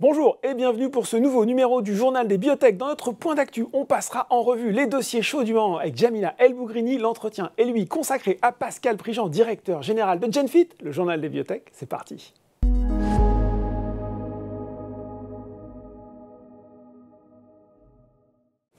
Bonjour et bienvenue pour ce nouveau numéro du Journal des Biotech. Dans notre point d'actu, on passera en revue les dossiers chauds du moment avec Jamila El Bougrini. L'entretien est lui consacré à Pascal Prigent, directeur général de Genfit, le Journal des Biotech. C'est parti.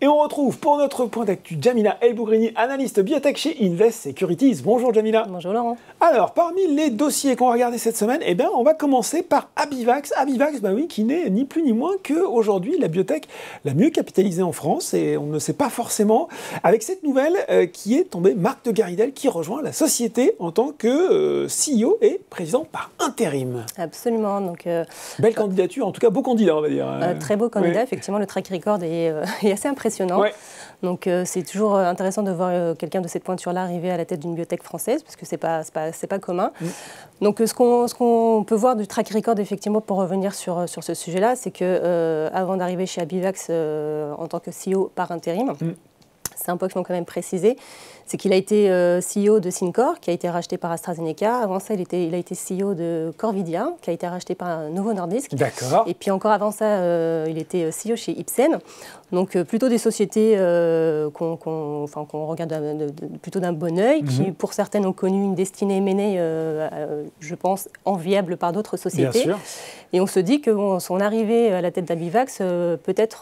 Et on retrouve pour notre point d'actu Jamila El Bougrini, analyste biotech chez Invest Securities. Bonjour Jamila. Bonjour Laurent. Alors, parmi les dossiers qu'on va regarder cette semaine, on va commencer par Abivax. Abivax, qui n'est ni plus ni moins qu'aujourd'hui la biotech la mieux capitalisée en France. Et on ne sait pas forcément. Avec cette nouvelle qui est tombée, Marc de Garidel qui rejoint la société en tant que CEO et président par intérim. Absolument. Donc, belle candidature, en tout cas beau candidat, on va dire. Très beau candidat, effectivement, le track record est assez impressionnant. Ouais. Donc c'est toujours intéressant de voir quelqu'un de cette pointure-là arriver à la tête d'une biotech française, parce que c'est pas commun. Donc ce qu'on peut voir du track record, effectivement, pour revenir sur ce sujet-là, c'est que avant d'arriver chez Abivax en tant que CEO par intérim, c'est un point qu'il faut quand même préciser, c'est qu'il a été CEO de Syncor, qui a été racheté par AstraZeneca. Avant ça, il a été CEO de Corvidia, qui a été racheté par Novo Nordisk. D'accord. Et puis encore avant ça, il était CEO chez Ipsen. Donc plutôt des sociétés qu'on regarde plutôt d'un bon œil, qui pour certaines ont connu une destinée M&A, je pense, enviable par d'autres sociétés. Bien sûr. Et on se dit que son arrivée à la tête d'Abivax peut-être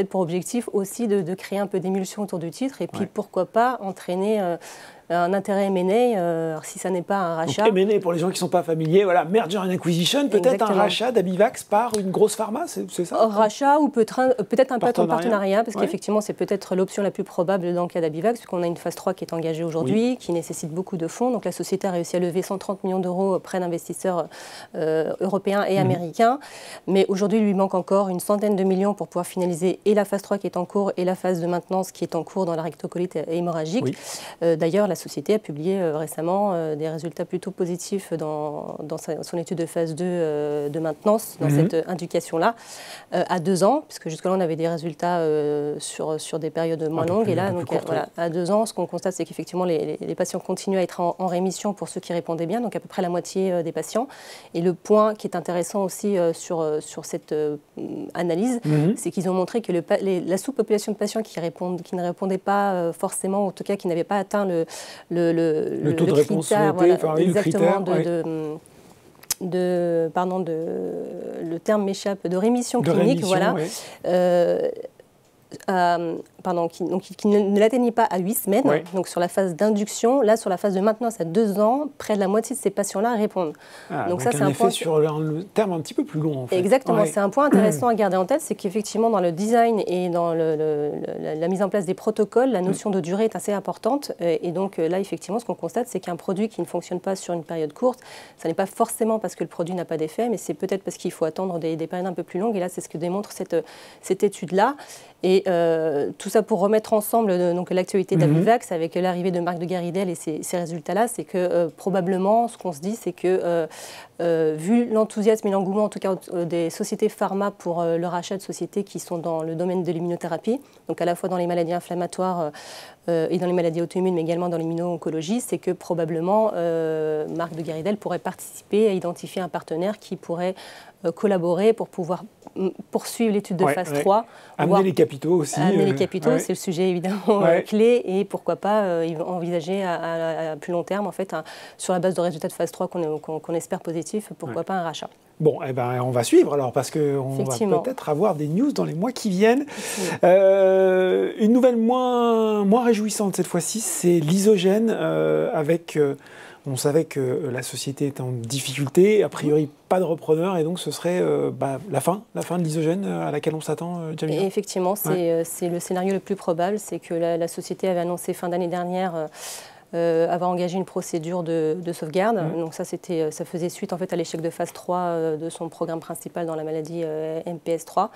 pour objectif aussi de créer un peu d'émulsion autour du titre, et puis pourquoi pas entraîner un intérêt M&A, si ça n'est pas un rachat. Donc M&A, pour les gens qui ne sont pas familiers, voilà, merger and acquisition, peut-être un rachat d'Abivax par une grosse pharma, c'est ça? Rachat ou peut-être un partenariat, parce qu'effectivement, c'est peut-être l'option la plus probable dans le cas d'Abivax, puisqu'on a une phase 3 qui est engagée aujourd'hui, qui nécessite beaucoup de fonds. Donc la société a réussi à lever 130 millions d'euros auprès d'investisseurs européens et américains. Mais aujourd'hui, il lui manque encore une centaine de millions pour pouvoir finaliser et la phase 3 qui est en cours et la phase de maintenance qui est en cours dans la rectocolite hémorragique. D'ailleurs, la société a publié récemment des résultats plutôt positifs dans son étude de phase 2 de maintenance, dans cette indication-là, à 2 ans, puisque jusque-là, on avait des résultats sur des périodes moins longues. Et là, donc, à 2 ans, ce qu'on constate, c'est qu'effectivement, les patients continuent à être en rémission pour ceux qui répondaient bien, donc à peu près la moitié des patients. Et le point qui est intéressant aussi sur cette analyse, c'est qu'ils ont montré que la sous-population de patients qui ne répondaient pas forcément, en tout cas qui n'avaient pas atteint le taux de réponse souhaité, exactement, le terme m'échappe, de rémission clinique, qui ne l'atteignait pas à 8 semaines, donc sur la phase d'induction. Là, sur la phase de maintenance à 2 ans, près de la moitié de ces patients-là répondent. Donc ça, c'est un point sur le terme un petit peu plus long, en fait. Exactement, c'est un point intéressant à garder en tête, c'est qu'effectivement, dans le design et dans la mise en place des protocoles, la notion de durée est assez importante. Et donc là, effectivement, ce qu'on constate, c'est qu'un produit qui ne fonctionne pas sur une période courte, ça n'est pas forcément parce que le produit n'a pas d'effet, mais c'est peut-être parce qu'il faut attendre des périodes un peu plus longues. Et là, c'est ce que démontre cette étude-là. Et tout ça pour remettre ensemble l'actualité d'Abivax avec l'arrivée de Marc de Garidel et ces résultats-là, c'est que probablement, ce qu'on se dit, c'est que vu l'enthousiasme et l'engouement, en tout cas des sociétés pharma pour le rachat de sociétés qui sont dans le domaine de l'immunothérapie, donc à la fois dans les maladies inflammatoires et dans les maladies auto-immunes, mais également dans l'immuno-oncologie, c'est que probablement Marc de Garidel pourrait participer à identifier un partenaire qui pourrait collaborer pour pouvoir poursuivre l'étude de phase 3. Amener les capitaux aussi. Amener les capitaux, c'est le sujet évidemment clé, et pourquoi pas envisager à plus long terme, en fait, sur la base de résultats de phase 3 qu'on espère positifs, pourquoi pas un rachat. Bon, on va suivre alors, parce qu'on va peut-être avoir des news dans les mois qui viennent. Une nouvelle moins réjouissante cette fois-ci, c'est l'Isogène avec... on savait que la société était en difficulté, a priori pas de repreneur, et donc ce serait la fin de l'Isogène à laquelle on s'attend, Jamila. Effectivement, c'est le scénario le plus probable, c'est que la société avait annoncé fin d'année dernière avoir engagé une procédure de sauvegarde. Donc ça faisait suite en fait à l'échec de phase 3 de son programme principal dans la maladie MPS 3.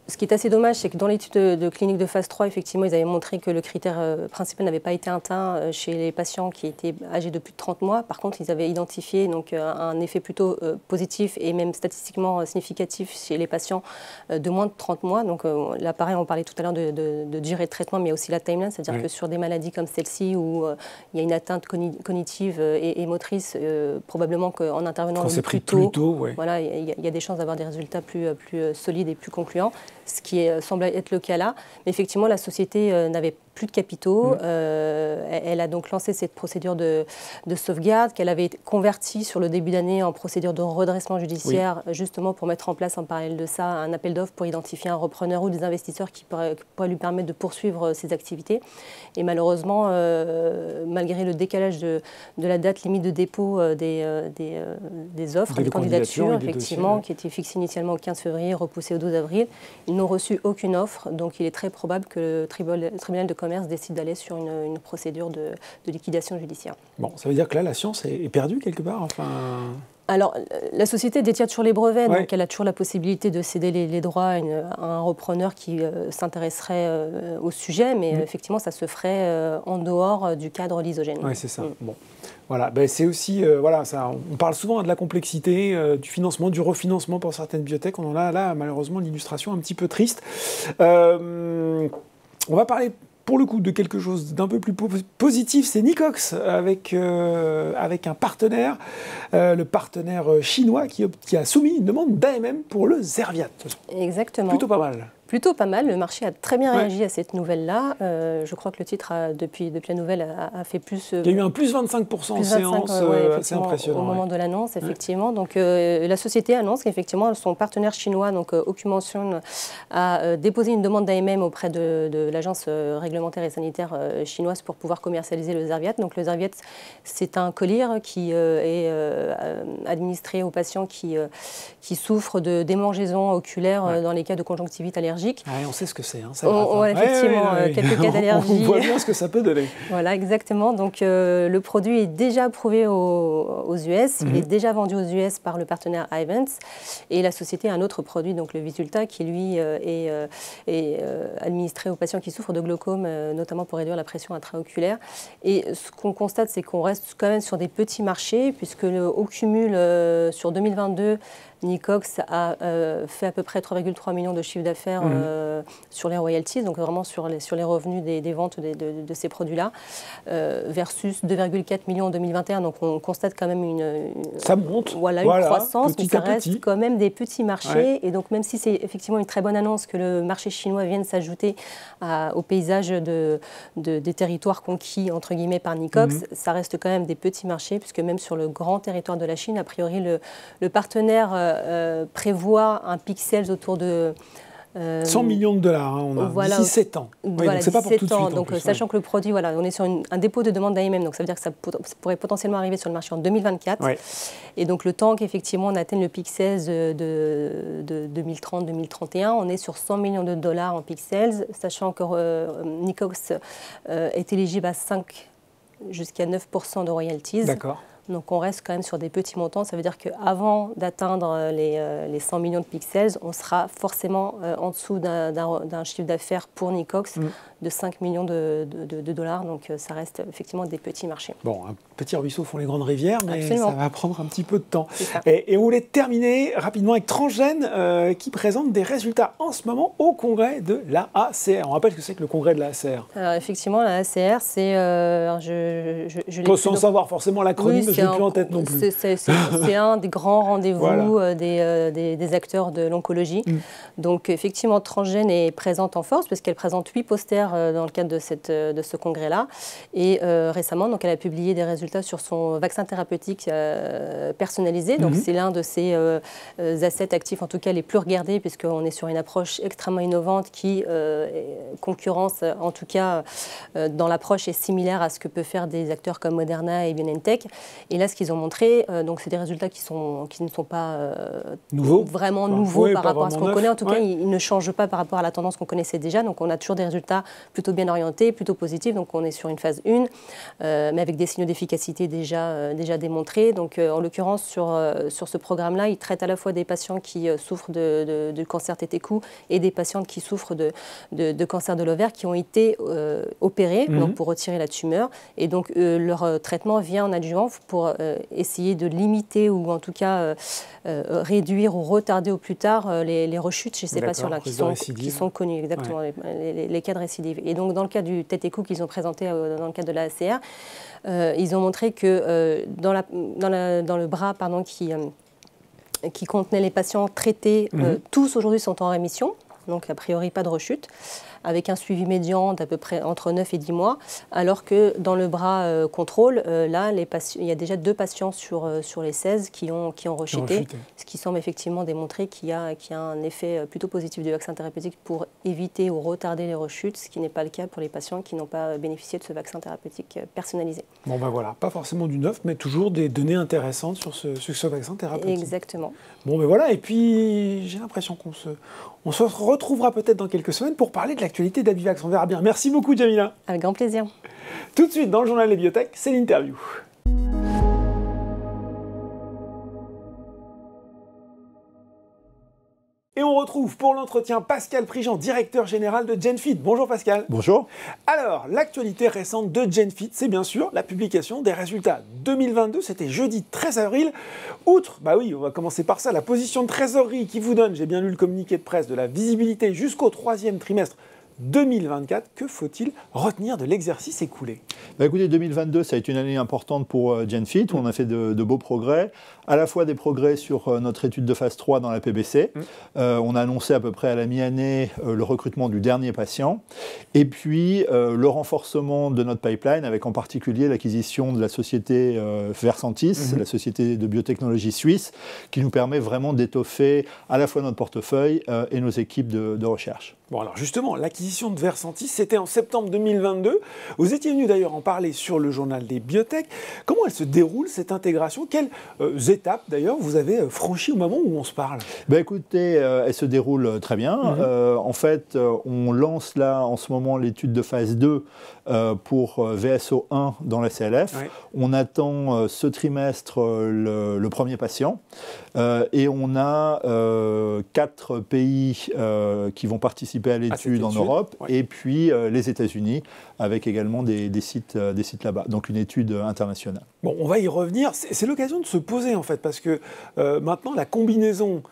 Ce qui est assez dommage, c'est que dans l'étude de clinique de phase 3, effectivement, ils avaient montré que le critère principal n'avait pas été atteint chez les patients qui étaient âgés de plus de 30 mois. Par contre, ils avaient identifié donc, un effet plutôt positif et même statistiquement significatif chez les patients de moins de 30 mois. Donc là, pareil, on parlait tout à l'heure de durée de traitement, mais il y a aussi la timeline, c'est-à-dire que sur des maladies comme celle-ci, où il y a une atteinte cognitive et motrice, probablement qu'en intervenant le plus tôt, voilà, il y a des chances d'avoir des résultats plus solides et plus concluants, ce qui semble être le cas là. Mais effectivement, la société n'avait plus de capitaux. Elle a donc lancé cette procédure de sauvegarde qu'elle avait convertie sur le début d'année en procédure de redressement judiciaire, justement pour mettre en place en parallèle de ça un appel d'offres pour identifier un repreneur ou des investisseurs qui pourraient lui permettre de poursuivre ses activités. Et malheureusement, malgré le décalage de la date limite de dépôt des offres, des candidatures, effectivement, qui était fixée initialement au 15 février, repoussée au 12 avril, ils n'ont reçu aucune offre. Donc il est très probable que le tribunal de commerce décide d'aller sur une procédure de liquidation judiciaire. Bon, ça veut dire que là, la science est perdue quelque part, enfin... Alors, la société détient toujours les brevets, donc elle a toujours la possibilité de céder les droits à un repreneur qui s'intéresserait au sujet, mais effectivement, ça se ferait en dehors du cadre lysogène. Oui, c'est ça. Bon. Voilà, ben, c'est aussi, voilà, ça, on parle souvent de la complexité, du financement, du refinancement pour certaines biotech. On en a là, malheureusement, l'illustration un petit peu triste. On va parler pour le coup de quelque chose d'un peu plus positif, c'est Nicox avec un partenaire, le partenaire chinois qui a soumis une demande d'AMM pour le Zerviate. Exactement. Plutôt pas mal. Plutôt pas mal, le marché a très bien réagi à cette nouvelle-là. Je crois que le titre, depuis la nouvelle, a fait plus... Il y a eu un plus 25% en séance, assez impressionnant. Au moment de l'annonce, effectivement. Donc la société annonce qu'effectivement, son partenaire chinois, donc Ocumension, a déposé une demande d'AMM auprès de l'agence réglementaire et sanitaire chinoise pour pouvoir commercialiser le Zerviate. Donc le Zerviate, c'est un collier qui est administré aux patients qui souffrent de démangeaisons oculaires dans les cas de conjonctivite allergique. On sait ce que c'est. Hein, effectivement, quelques cas d'allergie. On voit bien ce que ça peut donner. Voilà, exactement. Donc, le produit est déjà approuvé aux US. Il est déjà vendu aux US par le partenaire Ivance. Et la société a un autre produit, donc le Visulta, qui lui est administré aux patients qui souffrent de glaucome, notamment pour réduire la pression intraoculaire. Et ce qu'on constate, c'est qu'on reste quand même sur des petits marchés, puisque au cumul sur 2022, Nicox a fait à peu près 3,3 millions de chiffre d'affaires sur les royalties, donc vraiment sur les revenus des ventes de ces produits-là, versus 2,4 millions en 2021. Donc on constate quand même ça monte. Une croissance, mais ça reste quand même des petits marchés. Et donc même si c'est effectivement une très bonne annonce que le marché chinois vienne s'ajouter au paysage des territoires conquis, entre guillemets, par Nicox, ça reste quand même des petits marchés, puisque même sur le grand territoire de la Chine, a priori, le partenaire prévoit un peak sales autour de 100 millions de dollars, on a d'ici 7 ans. Voilà, donc c'est pas pour tout de suite. Donc, sachant que le produit, on est sur un dépôt de demande d'AMM, donc ça veut dire que ça pourrait potentiellement arriver sur le marché en 2024. Et donc le temps qu'effectivement on atteigne le peak sales de 2030-2031, on est sur 100 millions de dollars en peak sales, sachant que Nicox est éligible à 5 jusqu'à 9% de royalties. D'accord. Donc on reste quand même sur des petits montants. Ça veut dire qu'avant d'atteindre les 100 millions de pixels, on sera forcément en dessous d'un chiffre d'affaires pour Nicox de 5 millions de dollars. Donc ça reste effectivement des petits marchés. Bon, un petit ruisseau font les grandes rivières, mais Absolument. Ça va prendre un petit peu de temps. Et on voulait terminer rapidement avec Transgène qui présente des résultats en ce moment au congrès de l'AACR. On rappelle ce que c'est que le congrès de l'AACR. Alors effectivement, l'AACR, c'est... sans savoir forcément l'acronyme, je ne l'ai plus en tête non plus. C'est un des grands rendez-vous des acteurs de l'oncologie. Donc effectivement, Transgène est présente en force parce qu'elle présente 8 posters dans le cadre de ce congrès-là. Et récemment, donc, elle a publié des résultats sur son vaccin thérapeutique personnalisé. Donc c'est l'un de ses assets actifs, en tout cas les plus regardés, puisqu'on est sur une approche extrêmement innovante qui concurrence, en tout cas dans l'approche, est similaire à ce que peut faire des acteurs comme Moderna et BioNTech. Et là, ce qu'ils ont montré, donc c'est des résultats qui ne sont pas vraiment nouveaux par rapport à ce qu'on connaît. En tout cas, ils ne changent pas par rapport à la tendance qu'on connaissait déjà. Donc on a toujours des résultats plutôt bien orientés, plutôt positifs. Donc on est sur une phase 1, mais avec des signaux d'efficacité déjà démontrés. Donc en l'occurrence, sur ce programme-là, ils traitent à la fois des patients qui souffrent de cancer tête-cou et des patientes qui souffrent de cancer de l'ovaire qui ont été opérés donc pour retirer la tumeur. Et donc leur traitement vient en adjuvant pour essayer de limiter ou en tout cas réduire ou retarder au plus tard les rechutes chez ces patients-là qui sont connus, exactement, les cas de récidive. Et donc dans le cas du tête-cou qu'ils ont présenté dans le cadre de la ACR, ils ont montré que dans le bras qui contenait les patients traités, tous aujourd'hui sont en rémission, donc a priori pas de rechute, avec un suivi médian d'à peu près entre 9 et 10 mois, alors que dans le bras contrôle, là, il y a déjà 2 patients sur les 16 qui ont rechuté, ce qui semble effectivement démontrer qu'il y a un effet plutôt positif du vaccin thérapeutique pour éviter ou retarder les rechutes, ce qui n'est pas le cas pour les patients qui n'ont pas bénéficié de ce vaccin thérapeutique personnalisé. Bon ben voilà, pas forcément du neuf, mais toujours des données intéressantes sur ce vaccin thérapeutique. Exactement. Bon ben voilà, et puis j'ai l'impression qu'on se retrouvera peut-être dans quelques semaines pour parler de l'actualité d'Abivax. On verra bien. Merci beaucoup, Jamila. Avec grand plaisir. Tout de suite, dans le journal des biotech, c'est l'interview. Et on retrouve pour l'entretien Pascal Prigent, directeur général de GenFit. Bonjour Pascal. Bonjour. Alors, l'actualité récente de GenFit, c'est bien sûr la publication des résultats 2022. C'était jeudi 13 avril. Outre, bah oui, on va commencer par ça, la position de trésorerie qui vous donne, j'ai bien lu le communiqué de presse, de la visibilité jusqu'au 3e trimestre 2024, que faut-il retenir de l'exercice écoulé? Écoutez, 2022, ça a été une année importante pour GenFit, où on a fait de beaux progrès, à la fois des progrès sur notre étude de phase 3 dans la PBC. On a annoncé à peu près à la mi-année le recrutement du dernier patient, et puis le renforcement de notre pipeline, avec en particulier l'acquisition de la société Versantis, la société de biotechnologie suisse, qui nous permet vraiment d'étoffer à la fois notre portefeuille et nos équipes de recherche. Bon alors justement, l'acquisition de Versantis, c'était en septembre 2022. Vous étiez venu d'ailleurs en parler sur le journal des biotech. Comment elle se déroule cette intégration? Quelles étapes d'ailleurs vous avez franchies au moment où on se parle? Écoutez, elle se déroule très bien. En fait, on lance là en ce moment l'étude de phase 2 pour VSO1 dans la CLF. On attend ce trimestre le premier patient et on a 4 pays qui vont participer à l'étude en Europe et puis les États-Unis avec également des sites là-bas. Donc une étude internationale. Bon, on va y revenir. C'est l'occasion de se poser en fait parce que maintenant la combinaison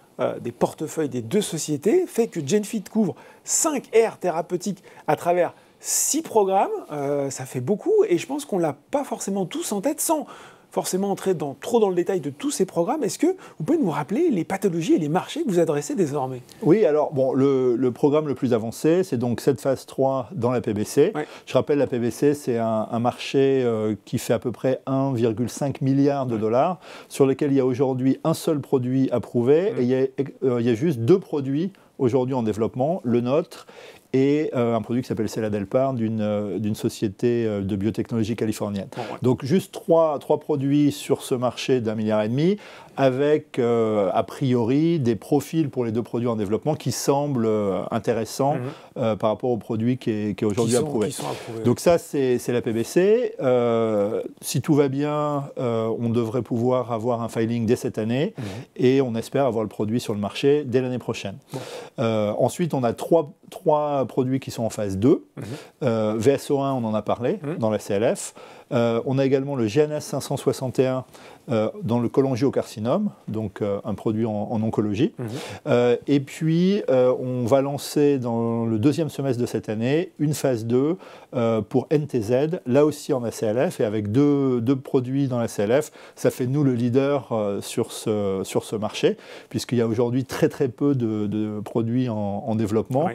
des portefeuilles des 2 sociétés fait que GenFit couvre 5 aires thérapeutiques à travers 6 programmes. Ça fait beaucoup et je pense qu'on ne l'a pas forcément tous en tête sans forcément entrer trop dans le détail de tous ces programmes. Est-ce que vous pouvez nous rappeler les pathologies et les marchés que vous adressez désormais? Oui, alors bon, le programme le plus avancé, c'est donc cette phase 3 dans la PBC. Je rappelle, la PBC, c'est un marché qui fait à peu près 1,5 milliard de dollars, sur lequel il y a aujourd'hui un seul produit approuvé, et il y a juste 2 produits aujourd'hui en développement, le nôtre et un produit qui s'appelle Seladelpar d'une société de biotechnologie californienne. Donc juste 3 produits sur ce marché d'1,5 milliard, avec a priori des profils pour les 2 produits en développement qui semblent intéressants par rapport au produit qui est aujourd'hui approuvé. Donc ça, c'est la PBC. Si tout va bien, on devrait pouvoir avoir un filing dès cette année et on espère avoir le produit sur le marché dès l'année prochaine. Ensuite, on a 3 produits qui sont en phase 2. VSO1, on en a parlé dans la CLF. On a également le GNS 561 dans le cholangiocarcinome, donc un produit en oncologie. Et puis, on va lancer dans le 2e semestre de cette année une phase 2 pour NTZ, là aussi en ACLF, et avec deux produits dans la CLF, ça fait nous le leader sur ce marché, puisqu'il y a aujourd'hui très peu de produits en développement,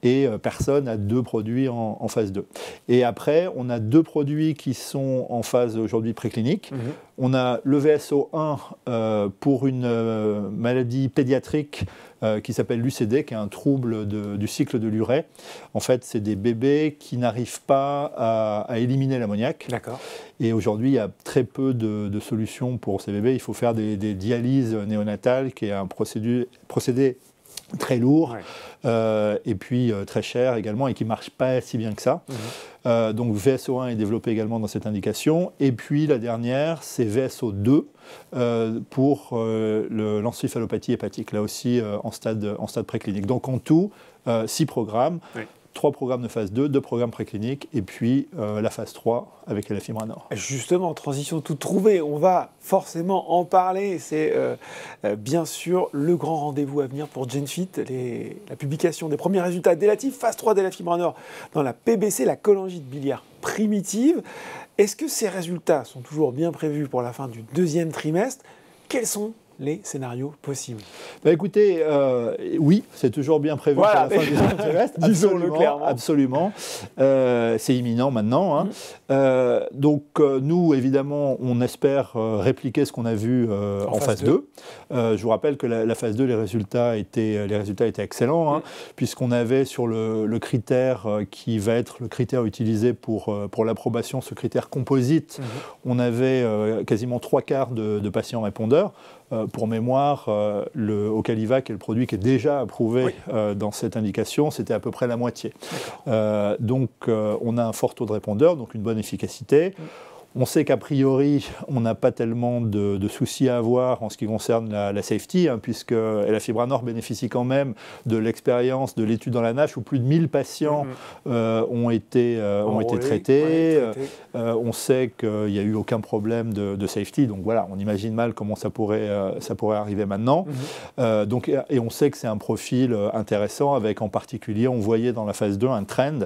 et personne n'a 2 produits en phase 2. Et après, on a 2 produits qui sont sont en phase aujourd'hui préclinique. On a le VSO1 pour une maladie pédiatrique qui s'appelle l'UCD, qui est un trouble du cycle de l'urée. En fait, c'est des bébés qui n'arrivent pas à éliminer l'ammoniac. D'accord. Et aujourd'hui, il y a très peu de solutions pour ces bébés. Il faut faire des dialyses néonatales, qui est un procédé très lourd, et puis très cher également, et qui ne marche pas si bien que ça. Donc VSO1 est développé également dans cette indication. Et puis la dernière, c'est VSO2 pour l'encéphalopathie hépatique, là aussi en stade préclinique. Donc en tout, 6 programmes. 3 programmes de phase 2, 2 programmes précliniques, et puis la phase 3 avec Elafibranor. Justement, transition toute trouvée, on va forcément en parler. C'est bien sûr le grand rendez-vous à venir pour GenFit, la publication des premiers résultats d'Elatif, phase 3 d'Elafibranor dans la PBC, la cholangite biliaire primitive. Est-ce que ces résultats sont toujours bien prévus pour la fin du 2e trimestre? Quels sont les scénarios possibles? Écoutez, oui, c'est toujours bien prévu pour la fin du trimestre. Disons-le clairement. Absolument. C'est imminent maintenant. Donc, nous, évidemment, on espère répliquer ce qu'on a vu en phase 2. Je vous rappelle que la phase 2, les résultats étaient excellents, puisqu'on avait sur le critère qui va être le critère utilisé pour l'approbation, ce critère composite, on avait quasiment 3/4 de patients répondeurs. Pour mémoire, le Ocaliva, qui est le produit qui est déjà approuvé dans cette indication, c'était à peu près la moitié. Donc, on a un fort taux de répondeurs, donc une bonne efficacité. On sait qu'a priori, on n'a pas tellement de soucis à avoir en ce qui concerne la safety, puisque Elafibranor bénéficie quand même de l'expérience de l'étude dans la NASH où plus de 1000 patients ont été traités. On sait qu'il n'y a eu aucun problème de safety, donc voilà, on imagine mal comment ça pourrait arriver maintenant. Et on sait que c'est un profil intéressant, avec en particulier, on voyait dans la phase 2 un trend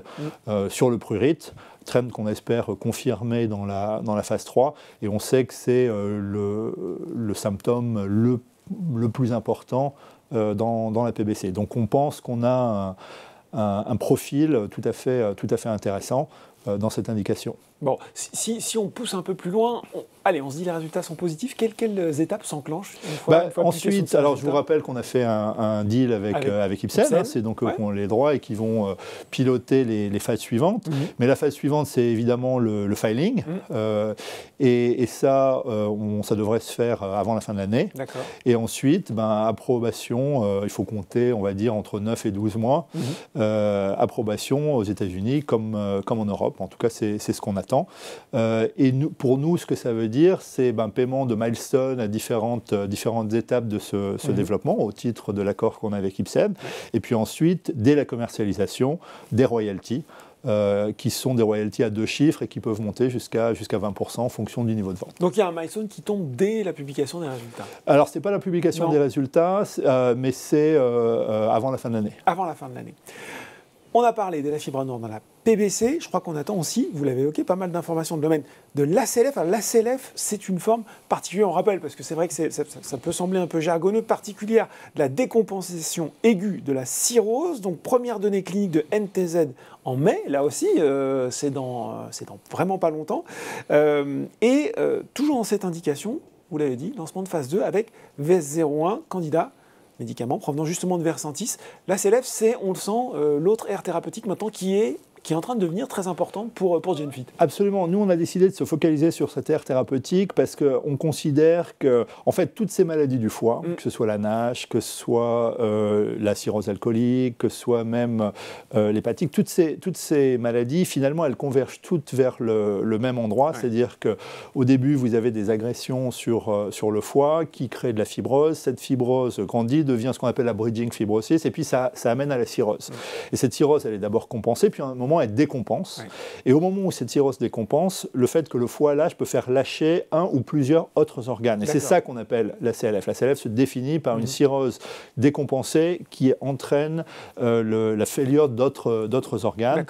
sur le prurite, trend qu'on espère confirmer dans la phase 3, et on sait que c'est le symptôme le plus important dans la PBC. Donc on pense qu'on a un profil tout à fait intéressant dans cette indication. Bon, si on pousse un peu plus loin, on se dit les résultats sont positifs, quelles étapes s'enclenchent une fois ensuite, alors je vous rappelle qu'on a fait un deal avec Ipsen, c'est donc eux qui ont les droits et qui vont piloter les phases suivantes. Mais la phase suivante, c'est évidemment le filing, et ça devrait se faire avant la fin de l'année. Et ensuite, approbation, il faut compter, on va dire, entre 9 et 12 mois, approbation aux États-Unis comme en Europe. En tout cas, c'est ce qu'on attend. Et pour nous, ce que ça veut dire, c'est paiement de milestones à différentes étapes de ce développement, au titre de l'accord qu'on a avec Ipsen. Et puis ensuite, dès la commercialisation, des royalties, qui sont des royalties à 2 chiffres et qui peuvent monter jusqu'à 20% en fonction du niveau de vente. Donc il y a un milestone qui tombe dès la publication des résultats. Alors, ce n'est pas la publication des résultats, mais c'est avant la fin de l'année. Avant la fin de l'année. On a parlé d'Elafibranor dans la PBC. Je crois qu'on attend aussi, vous l'avez évoqué, pas mal d'informations dans le domaine de l'ACLF. Alors l'ACLF, c'est une forme particulière, on rappelle, parce que c'est vrai que ça peut sembler un peu jargonneux, particulière de la décompensation aiguë de la cirrhose. Donc première donnée clinique de NTZ en mai, là aussi, c'est dans vraiment pas longtemps. Toujours dans cette indication, vous l'avez dit, lancement de phase 2 avec VS01, candidat médicament provenant justement de Versantis. L'ACLF, c'est, on le sent, l'autre aire thérapeutique maintenant qui est en train de devenir très importante pour GenFit. Absolument. Nous, on a décidé de se focaliser sur cette aire thérapeutique parce qu'on considère que, en fait, toutes ces maladies du foie, que ce soit la NASH, que ce soit la cirrhose alcoolique, que ce soit même l'hépatique, toutes ces maladies, finalement, elles convergent toutes vers le même endroit. C'est-à-dire qu'au début, vous avez des agressions sur le foie qui créent de la fibrose. Cette fibrose grandit, devient ce qu'on appelle la bridging fibrosis, et puis ça amène à la cirrhose. Et cette cirrhose, elle est d'abord compensée, puis à un moment, elle décompense. Et au moment où cette cirrhose décompense, le fait que le foie lâche peut faire lâcher un ou plusieurs autres organes. Et c'est ça qu'on appelle la CLF. La CLF se définit par une cirrhose décompensée qui entraîne la failure d'autres organes.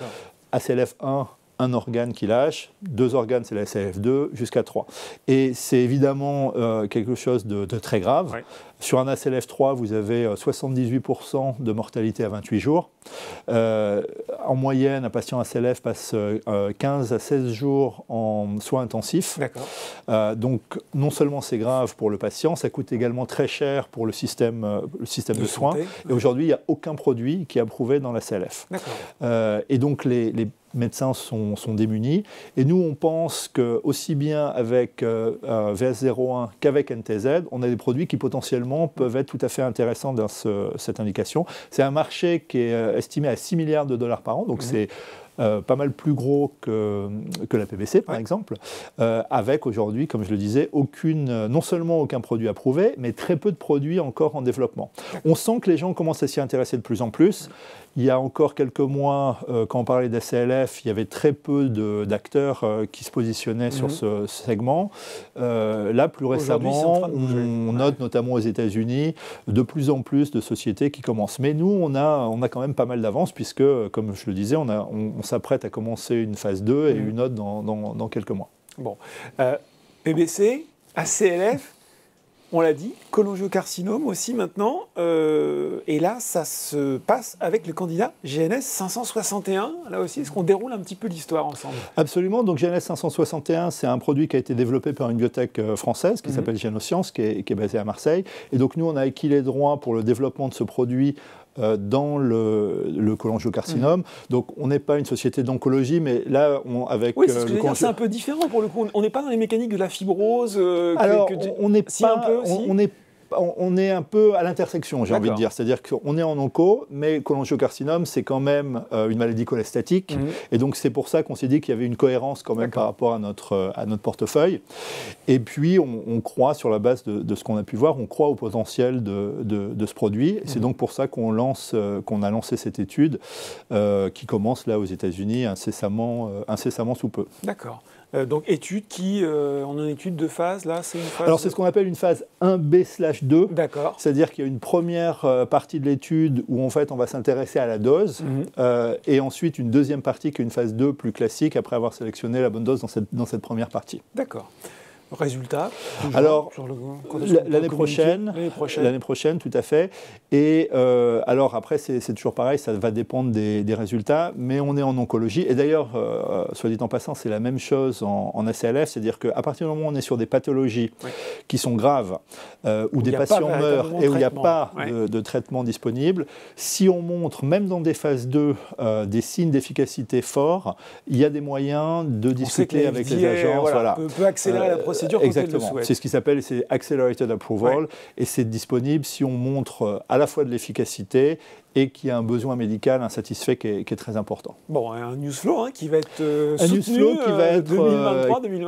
ACLF 1, un organe qui lâche, 2 organes, c'est la CLF2, jusqu'à 3. Et c'est évidemment quelque chose de très grave. Sur un ACLF3, vous avez 78% de mortalité à 28 jours. En moyenne, un patient ACLF passe 15 à 16 jours en soins intensifs. Donc, non seulement c'est grave pour le patient, ça coûte également très cher pour le système de soins. Et aujourd'hui, il n'y a aucun produit qui est approuvé dans l'ACLF. Et donc, les médecins sont démunis. Et nous, on pense que aussi bien avec VS01 qu'avec NTZ, on a des produits qui potentiellement peuvent être tout à fait intéressants dans cette indication. C'est un marché qui est estimé à 6 milliards de dollars par an, donc c'est pas mal plus gros que la PBC, par exemple, avec aujourd'hui, comme je le disais, non seulement aucun produit approuvé, mais très peu de produits encore en développement. On sent que les gens commencent à s'y intéresser de plus en plus. Il y a encore quelques mois, quand on parlait d'ACLF, il y avait très peu d'acteurs qui se positionnaient sur ce segment. Là, plus récemment, on note notamment aux États-Unis de plus en plus de sociétés qui commencent. Mais nous, on a quand même pas mal d'avance puisque, comme je le disais, on s'apprête à commencer une phase 2 et une autre dans quelques mois. Bon. PBC, ACLF, on l'a dit, cholangiocarcinome aussi maintenant, et là ça se passe avec le candidat GNS 561, là aussi, est-ce qu'on déroule un petit peu l'histoire ensemble? Absolument, donc GNS 561 c'est un produit qui a été développé par une biotech française qui s'appelle Genoscience, qui est basée à Marseille, et donc nous on a acquis les droits pour le développement de ce produit dans le cholangiocarcinome. Donc on n'est pas une société d'oncologie, mais là, avec... Oui, c'est un peu différent pour le coup. On n'est pas dans les mécaniques de la fibrose. Alors, on est un peu à l'intersection, j'ai envie de dire. C'est-à-dire qu'on est en onco, mais cholangiocarcinome, c'est quand même une maladie cholestatique. Et donc, c'est pour ça qu'on s'est dit qu'il y avait une cohérence quand même par rapport à notre portefeuille. Et puis, on croit, sur la base de ce qu'on a pu voir, on croit au potentiel de ce produit. C'est donc pour ça qu'on a lancé cette étude qui commence là aux États-Unis incessamment sous peu. D'accord. Donc étude on a une étude de phase, là, c'est une phase... Alors c'est ce qu'on appelle une phase 1B/2. D'accord. C'est-à-dire qu'il y a une première partie de l'étude où en fait on va s'intéresser à la dose, et ensuite une deuxième partie qui est une phase 2 plus classique après avoir sélectionné la bonne dose dans cette première partie. D'accord. Résultat alors, l'année prochaine, tout à fait. Et alors après, c'est toujours pareil, ça va dépendre des résultats, mais on est en oncologie. Et d'ailleurs, soit dit en passant, c'est la même chose en ACLF, c'est-à-dire qu'à partir du moment où on est sur des pathologies qui sont graves, où des patients meurent et où il n'y a pas de traitement disponible, si on montre, même dans des phases 2, des signes d'efficacité forts, il y a des moyens de discuter avec les agences. Peut accélérer la procédure. Exactement, c'est ce qui s'appelle Accelerated Approval, et c'est disponible si on montre à la fois de l'efficacité et qu'il y a un besoin médical insatisfait qui est très important. Bon, un news flow qui va être soutenu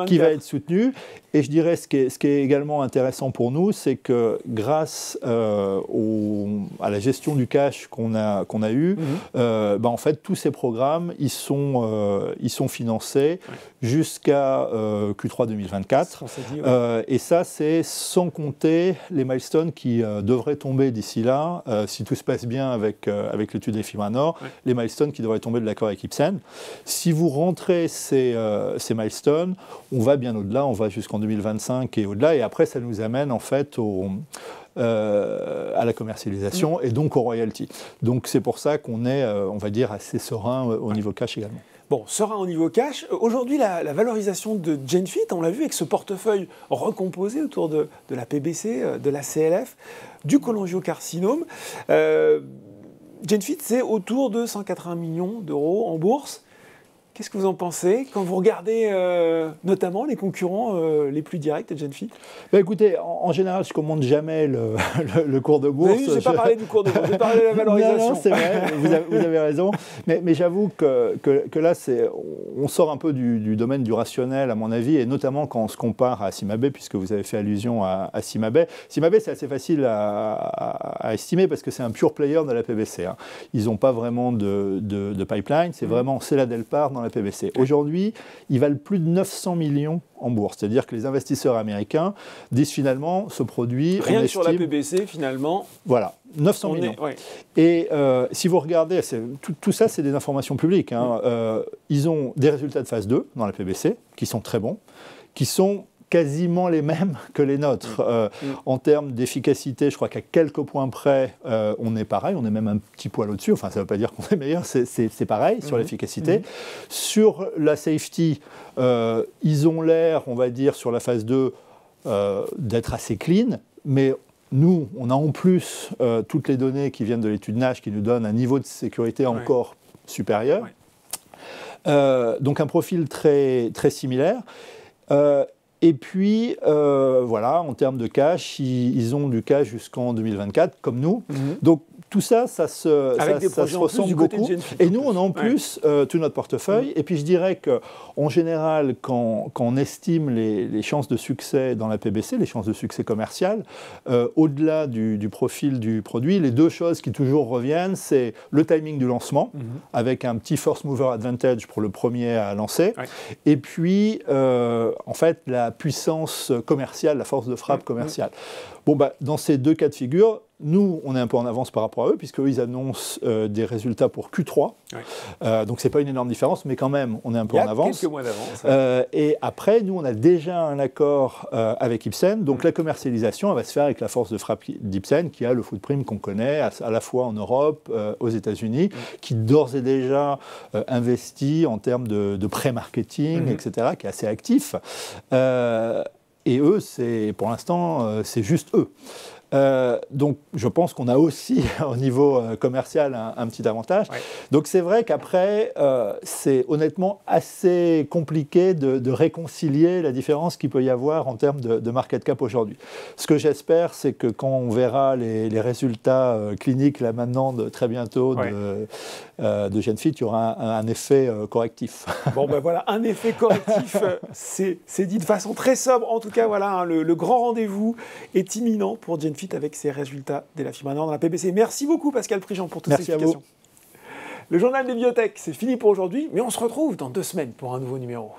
qui va être soutenu. Et je dirais ce qui est également intéressant pour nous, c'est que grâce à la gestion du cash qu'on a eu, en fait tous ces programmes ils sont financés jusqu'à Q3 2024. Et ça c'est sans compter les milestones qui devraient tomber d'ici là, si tout se passe bien avec l'étude des Fibranor, les milestones qui devraient tomber de l'accord avec Ipsen. Si vous rentrez ces milestones, on va bien au-delà, on va jusqu'en 2025 et au-delà, et après ça nous amène en fait à la commercialisation et donc aux royalties. Donc c'est pour ça qu'on est, on va dire, assez serein au niveau cash également. Bon, serein au niveau cash. Aujourd'hui, la valorisation de Genfit, on l'a vu avec ce portefeuille recomposé autour de la PBC, de la CLF, du cholangiocarcinome. Genfit, c'est autour de 180 millions d'euros en bourse. Qu'est-ce que vous en pensez quand vous regardez notamment les concurrents les plus directs de Genfit? Écoutez, en général, je ne commente jamais le cours de bourse. Je n'ai pas parlé du cours de bourse, j'ai parlé de la valorisation. Non, c'est vrai, vous avez raison. Mais j'avoue que là, on sort un peu du domaine du rationnel, à mon avis, et notamment quand on se compare à CymaBay, puisque vous avez fait allusion à CymaBay. CymaBay, c'est assez facile à estimer parce que c'est un pure player de la PBC. Hein. Ils n'ont pas vraiment de pipeline, c'est vraiment la Delpar dans la PBC. Aujourd'hui, ils valent plus de 900 millions en bourse. C'est-à-dire que les investisseurs américains disent finalement ce produit... Rien que sur la PBC, finalement... Voilà, 900 millions. Et si vous regardez, tout ça, c'est des informations publiques. Hein. Ils ont des résultats de phase 2 dans la PBC, qui sont très bons, qui sont quasiment les mêmes que les nôtres. En termes d'efficacité, je crois qu'à quelques points près, on est pareil, on est même un petit poil au-dessus. Enfin, ça ne veut pas dire qu'on est meilleur, c'est pareil sur l'efficacité. Sur la safety, ils ont l'air, on va dire, sur la phase 2, d'être assez clean, mais nous, on a en plus toutes les données qui viennent de l'étude Nash qui nous donnent un niveau de sécurité encore supérieur. Donc un profil très, très similaire. Et puis, voilà, en termes de cash, ils ont du cash jusqu'en 2024, comme nous. Donc, tout ça, ça se ressemble beaucoup. Et nous, on a en plus tout notre portefeuille. Et puis, je dirais qu'en général, quand on estime les chances de succès dans la PBC, les chances de succès commercial, au-delà du profil du produit, les deux choses qui toujours reviennent, c'est le timing du lancement, avec un petit first mover advantage pour le premier à lancer. Et puis, en fait, la puissance commerciale, la force de frappe commerciale. Bon, bah, dans ces deux cas de figure, nous, on est un peu en avance par rapport à eux, puisqu'eux, ils annoncent des résultats pour Q3. Donc, ce n'est pas une énorme différence, mais quand même, on est un peu en avance. Quelques mois d'avance. Et après, nous, on a déjà un accord avec Ipsen. Donc, la commercialisation, elle va se faire avec la force de frappe d'Ipsen, qui a le footprint qu'on connaît, à la fois en Europe, aux États-Unis, qui d'ores et déjà investit en termes de pré-marketing, etc., qui est assez actif. Et eux, pour l'instant, c'est juste eux. Donc, je pense qu'on a aussi, au niveau commercial, un petit avantage. Donc, c'est vrai qu'après, c'est honnêtement assez compliqué de réconcilier la différence qu'il peut y avoir en termes de market cap aujourd'hui. Ce que j'espère, c'est que quand on verra les résultats cliniques, là maintenant, très bientôt, de GenFit, il y aura un effet correctif. Bon, ben voilà, un effet correctif, c'est dit de façon très sobre. En tout cas, voilà, hein, le grand rendez-vous est imminent pour GenFit avec ses résultats dès la FIB dans la PBC. Merci beaucoup Pascal Prigent pour toutes ces explications. Le journal des biotech, c'est fini pour aujourd'hui, mais on se retrouve dans 2 semaines pour un nouveau numéro.